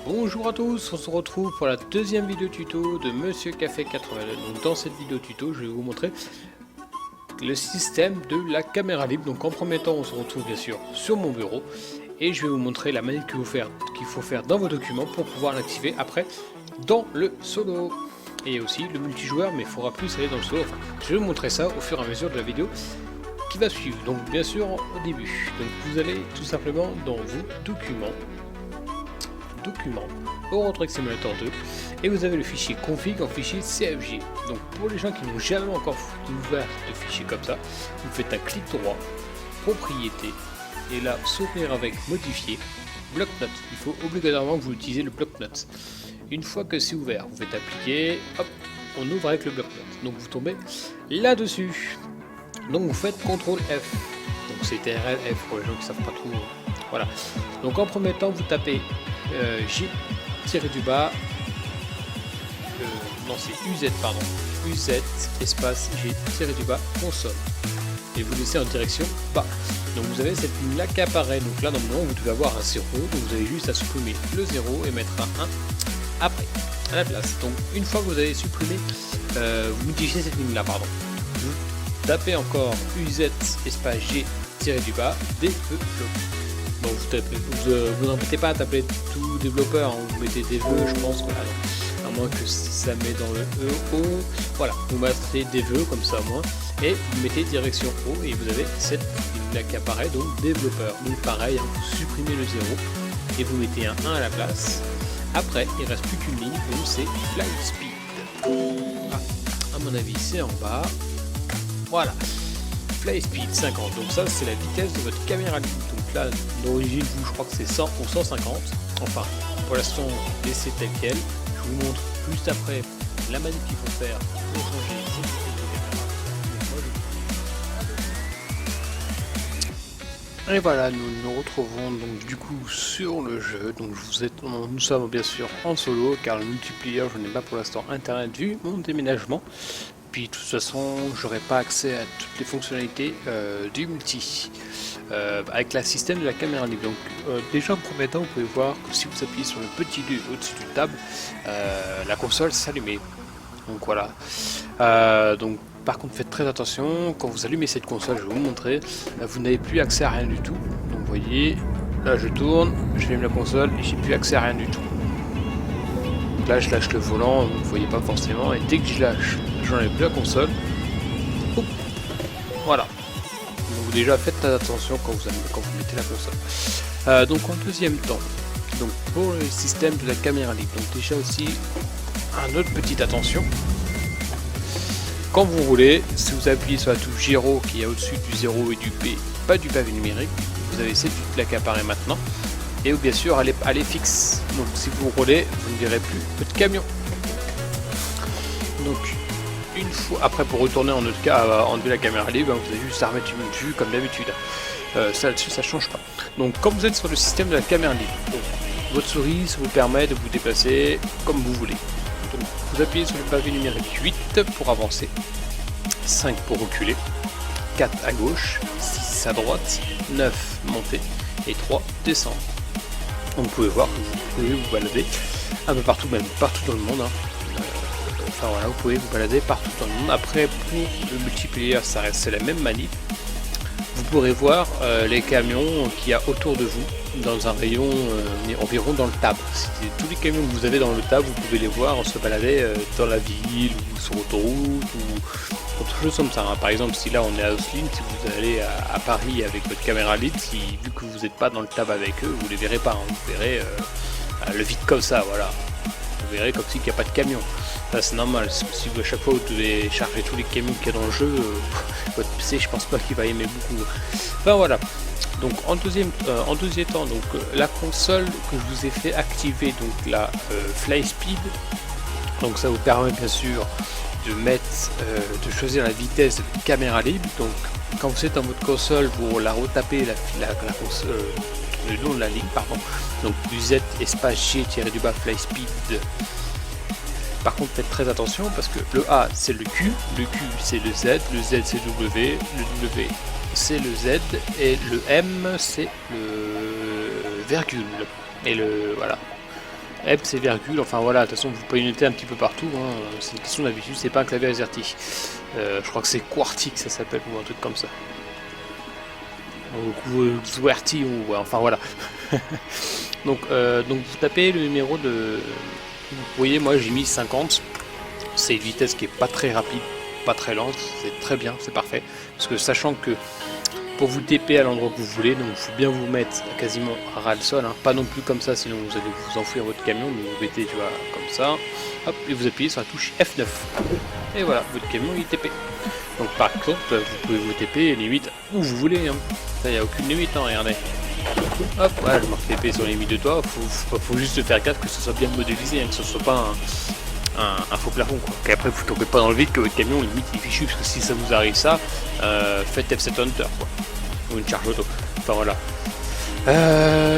Bonjour à tous, on se retrouve pour la deuxième vidéo tuto de Monsieur Café 82. Donc dans cette vidéo tuto, je vais vous montrer le système de la caméra libre. Donc en premier temps, on se retrouve bien sûr sur mon bureau et je vais vous montrer la manip qu'il faut faire dans vos documents pour pouvoir l'activer après dans le solo. Et aussi le multijoueur, mais il faudra plus aller dans le solo. Enfin, je vais vous montrer ça au fur et à mesure de la vidéo qui va suivre. Donc bien sûr au début, donc vous allez tout simplement dans vos documents, Euro Truck Simulator 2, et vous avez le fichier config en fichier CFG. Donc pour les gens qui n'ont jamais encore ouvert de fichier comme ça, vous faites un clic droit, propriété, et là s'ouvrir avec modifier, bloc-notes. Il faut obligatoirement que vous utilisez le bloc-notes. Une fois que c'est ouvert, vous faites appliquer, hop, on ouvre avec le bloc-notes. Donc vous tombez là-dessus. Donc vous faites CTRL F. Donc c'est TRL F pour les gens qui ne savent pas trop. Voilà. Donc en premier temps, vous tapez J tiré du bas. Non, c'est UZ, pardon. UZ espace J tiré du bas console. Et vous laissez en direction bas. Donc vous avez cette ligne là qui apparaît. Donc là, normalement, vous devez avoir un 0. Donc vous avez juste à supprimer le 0 et mettre un 1 après, à la place. Donc une fois que vous avez supprimé, vous modifiez cette ligne là, pardon. Vous tapez encore UZ espace G tiré du bas développeur. Donc vous n'embêtez pas à taper tout développeur, hein, vous mettez des vœux, je pense que là, à moins que ça met dans le E, O, voilà, vous mettez des vœux comme ça au moins, et vous mettez direction O, et vous avez cette ligne là qui apparaît, donc développeur. Donc pareil, hein, vous supprimez le 0, et vous mettez un 1 à la place. Après, il ne reste plus qu'une ligne, donc c'est Fly Speed. Ah, à mon avis, c'est en bas. Voilà. Fly Speed 50, donc ça c'est la vitesse de votre caméra libre. Donc là d'origine vous, je crois que c'est 100 ou 150. Enfin pour l'instant laissez tel quel. Je vous montre juste après la manip qu'il faut faire pour changer cette vitesse de caméra. Et voilà, nous nous retrouvons donc du coup sur le jeu. Donc nous sommes bien sûr en solo car le multiplayer, je n'ai pas pour l'instant internet vu mon déménagement. Puis de toute façon j'aurai pas accès à toutes les fonctionnalités du multi avec le système de la caméra libre. Donc déjà en premier temps vous pouvez voir que si vous appuyez sur le petit 2 au-dessus du table, la console s'allumait. Donc voilà. Donc par contre faites très attention, quand vous allumez cette console, je vais vous montrer, vous n'avez plus accès à rien du tout. Donc vous voyez, là je tourne, j'allume la console et j'ai plus accès à rien du tout. Donc là je lâche le volant, vous ne voyez pas forcément, et dès que je lâche, j'enlève plus la console. Oup. Voilà. Donc déjà faites attention quand vous mettez la console. Donc en deuxième temps, donc pour le système de la caméra libre, donc déjà aussi un autre petite attention. Quand vous roulez, si vous appuyez sur la touche gyro qui est au-dessus du 0 et du P, pas du pavé numérique, vous avez cette là qui apparaît maintenant. Et bien sûr elle est fixe. Donc si vous roulez, vous ne verrez plus votre camion. Donc une fois après, pour retourner en notre cas enlever la caméra libre, vous avez juste à remettre une vue comme d'habitude. Ça là-dessus ça change pas. Donc quand vous êtes sur le système de la caméra libre, donc, votre souris ça vous permet de vous déplacer comme vous voulez. Donc vous appuyez sur le pavé numérique 8 pour avancer, 5 pour reculer, 4 à gauche, 6 à droite, 9 monter et 3 descendre. Donc vous pouvez voir que vous pouvez vous balader un peu partout, même partout dans le monde, hein. Enfin voilà, vous pouvez vous balader partout dans le monde. Après pour le multiplayer ça reste la même manip. Vous pourrez voir les camions qu'il y a autour de vous dans un rayon environ dans le tab. Tous les camions que vous avez dans le tab, vous pouvez les voir se balader dans la ville ou sur l'autoroute ou autre chose comme ça, hein. Par exemple si là on est à Osline, si vous allez à Paris avec votre caméra libre, vu que vous n'êtes pas dans le tab avec eux, vous les verrez pas, hein. Vous verrez le vide comme ça, voilà. Vous verrez comme s'il n'y a pas de camion. C'est normal, si vous à chaque fois vous devez charger tous les camions qu'il y a dans le jeu, votre PC je pense pas qu'il va aimer beaucoup. Enfin voilà. Donc en deuxième temps, donc la console que je vous ai fait activer, donc la Fly Speed, donc ça vous permet bien sûr de de choisir la vitesse de caméra libre. Donc quand vous êtes dans votre console, vous la retapez le nom de la ligne, pardon. Donc du Z espace G tiré du bas Fly Speed. Par contre faites très attention parce que le A c'est le Q c'est le Z c'est le W c'est le Z et le M c'est le virgule. Et le voilà. Epps et virgule, enfin voilà, de toute façon vous pouvez noter un petit peu partout, hein. C'est une question d'habitude, c'est pas un clavier AZERTY. Je crois que c'est QWERTY que ça s'appelle, ou un truc comme ça. Ou QWERTY, ou ouais, enfin voilà. donc vous tapez le numéro de... Vous voyez, moi j'ai mis 50, c'est une vitesse qui est pas très rapide, pas très lente, c'est très bien, c'est parfait. Parce que sachant que pour vous TP à l'endroit que vous voulez, donc il faut bien vous mettre quasiment à ras le sol, hein. Pas non plus comme ça, sinon vous allez vous enfouir votre camion, mais vous mettez, tu vois, comme ça, hop, et vous appuyez sur la touche F9. Et voilà, votre camion il est TP. Donc par contre, vous pouvez vous TP limite où vous voulez, hein. Ça, il n'y a aucune limite, hein, regardez. Hop, voilà, je marque TP sur les limites de toi, faut juste faire gaffe que ce soit bien modélisé, hein, que ce soit pas un faux plafond, quoi. Qu'après vous tombez pas dans le vide, que votre camion limite il est fichu, parce que si ça vous arrive ça, faites F7 Hunter, quoi. Ou une charge auto, enfin voilà.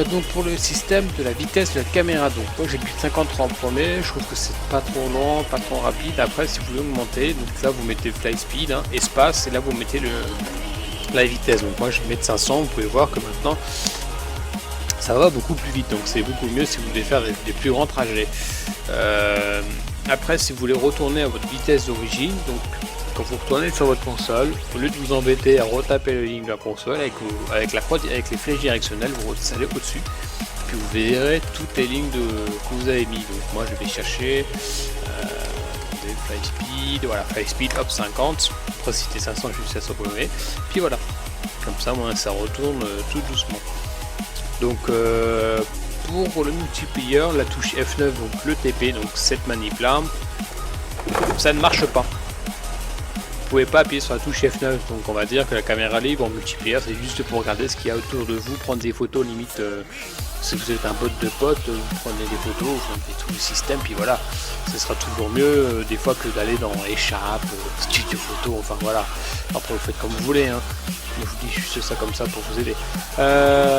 Donc pour le système de la vitesse de la caméra, donc moi j'ai mis 53 en premier, je trouve que c'est pas trop lent, pas trop rapide. Après si vous voulez augmenter, donc là vous mettez fly speed, hein, espace, et là vous mettez la vitesse. Donc moi je vais mettre 500, vous pouvez voir que maintenant ça va beaucoup plus vite, donc c'est beaucoup mieux si vous voulez faire des plus grands trajets. Après si vous voulez retourner à votre vitesse d'origine, donc quand vous retournez sur votre console, au lieu de vous embêter à retaper la ligne de la console avec les flèches directionnelles, vous allez au-dessus, puis vous verrez toutes les lignes que vous avez mis. Donc moi je vais chercher fly speed, voilà, fly speed, hop 50, après si c'était 500 juste à s'abonner, puis voilà, comme ça moi ça retourne tout doucement. Donc pour le multiplayer, la touche F9, donc le TP, donc cette manip là, ça ne marche pas. Vous pouvez pas appuyer sur la touche F9, donc on va dire que la caméra libre en multiplayer c'est juste pour regarder ce qu'il y a autour de vous, prendre des photos limite, si vous êtes un bot de potes, vous prenez des photos, vous mettez tout le système, puis voilà, ce sera toujours mieux des fois que d'aller dans échappe, studio photo, enfin voilà, après vous faites comme vous voulez, hein. Je vous dis juste ça comme ça pour vous aider.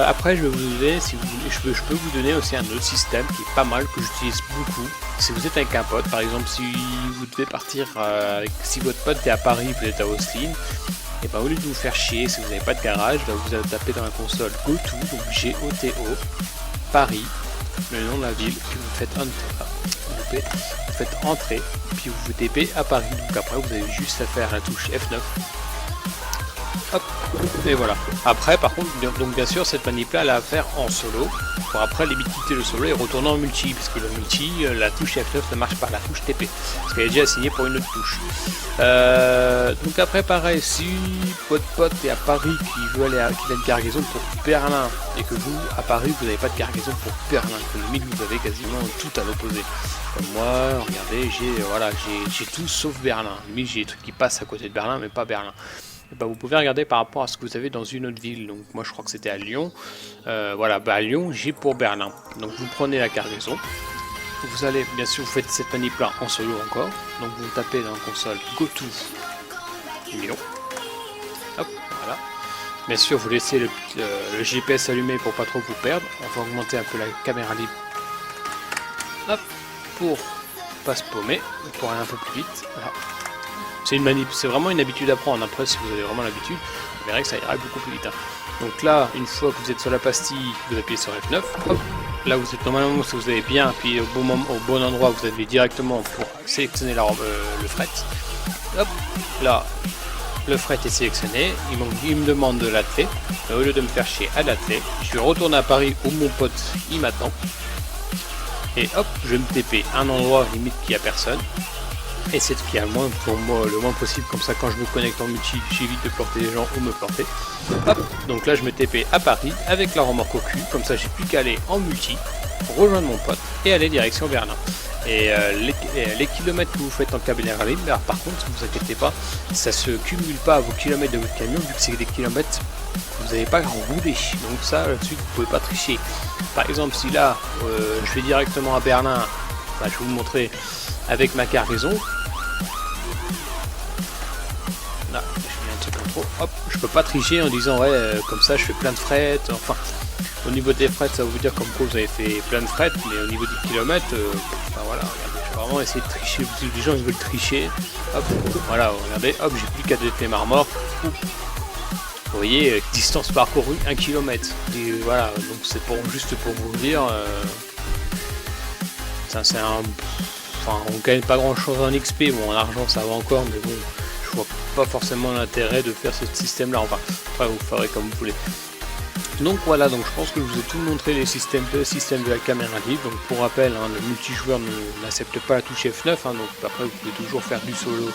Après je vais vous donner, si vous voulez, je peux vous donner aussi un autre système qui est pas mal, que j'utilise beaucoup. Si vous êtes avec un pote, par exemple si vous devez partir, si votre pote est à Paris, vous êtes à Austin, et ben au lieu de vous faire chier, si vous n'avez pas de garage, ben, vous allez taper dans la console GoTo, donc G-O-T-O, Paris, le nom de la ville, puis vous faites Enter, vous faites entrer, puis vous vous TP à Paris, donc après vous avez juste à faire la touche F9. Hop, et voilà. Après par contre, donc bien sûr cette manip là elle a à faire en solo, pour après limiter le solo et retourner en multi, parce que le multi, la touche F9 ne marche pas, la touche TP, parce qu'elle est déjà assignée pour une autre touche. Donc après pareil, si votre pote est à Paris qui a une cargaison pour Berlin, et que vous à Paris vous n'avez pas de cargaison pour Berlin, que limite vous avez quasiment tout à l'opposé. Comme moi, regardez, j'ai tout sauf Berlin. Limite j'ai des trucs qui passent à côté de Berlin mais pas Berlin. Et bah, vous pouvez regarder par rapport à ce que vous avez dans une autre ville. Donc moi je crois que c'était à Lyon. Voilà, bah à Lyon j'ai pour Berlin. Donc vous prenez la cargaison. Vous allez, bien sûr, vous faites cette manip là en solo encore. Donc vous tapez dans la console GoTo Lyon. Hop, voilà. Bien sûr, vous laissez le GPS allumé pour pas trop vous perdre. On va augmenter un peu la caméra libre. Hop, pour pas se paumer, pour aller un peu plus vite. Voilà. C'est une manip, c'est vraiment une habitude à prendre. Après, si vous avez vraiment l'habitude, vous verrez que ça ira beaucoup plus vite, hein. Donc là, une fois que vous êtes sur la pastille, vous appuyez sur F9. Hop, là vous êtes normalement, si vous avez bien appuyé au bon endroit, vous allez directement pour sélectionner le fret. Hop, là, le fret est sélectionné. Il me demande de l'atteler. Au lieu de me faire chier à l'atteler, je vais retourner à Paris où mon pote il m'attend. Et hop, je vais me TP un endroit limite qu'il n'y a personne. Et c'est ce qui est le moins possible, comme ça quand je me connecte en multi, j'évite de planter les gens ou me planter. Hop, donc là je me TP à Paris avec la remorque au cul, comme ça j'ai plus qu'à aller en multi, rejoindre mon pote et aller direction Berlin. Et les kilomètres que vous faites en caméra libre, par contre, ne vous inquiétez pas, ça se cumule pas à vos kilomètres de votre camion, vu que c'est des kilomètres que vous n'avez pas roulé. Donc ça, là-dessus, vous pouvez pas tricher. Par exemple, si là, je vais directement à Berlin, je vais vous montrer avec ma cargaison. Là, je mets un truc en trop. Hop, je peux pas tricher en disant ouais, comme ça je fais plein de fret. Enfin, au niveau des fret, ça va vous dire comme quoi vous avez fait plein de fret, mais au niveau des kilomètres, enfin voilà, regardez, je vais vraiment essayer de tricher. Les gens ils veulent tricher. Hop, voilà, regardez, hop, j'ai plus qu'à dételer ma remorque. Vous voyez, distance parcourue 1 km. Et voilà, donc c'est juste pour vous dire. Ça c'est un... Enfin, on gagne pas grand chose en XP, bon en argent ça va encore, mais bon, je vois pas forcément l'intérêt de faire ce système là, enfin, après vous ferez comme vous voulez. Donc voilà, donc je pense que je vous ai tout montré les systèmes de la caméra libre. Donc pour rappel, hein, le multijoueur n'accepte pas la touche F9, hein, donc après vous pouvez toujours faire du solo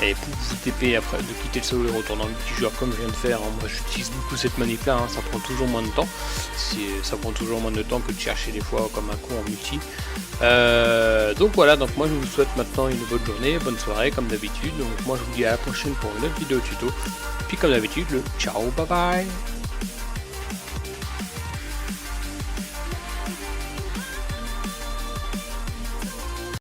et pour vous TP après de quitter le solo et retourner dans le multijoueur comme je viens de faire. Hein. Moi j'utilise beaucoup cette manip là, hein, ça prend toujours moins de temps. Ça prend toujours moins de temps que de chercher des fois comme un con en multi. Donc voilà, donc moi je vous souhaite maintenant une bonne journée, bonne soirée comme d'habitude. Donc moi je vous dis à la prochaine pour une autre vidéo tuto. Puis comme d'habitude, le ciao, bye bye.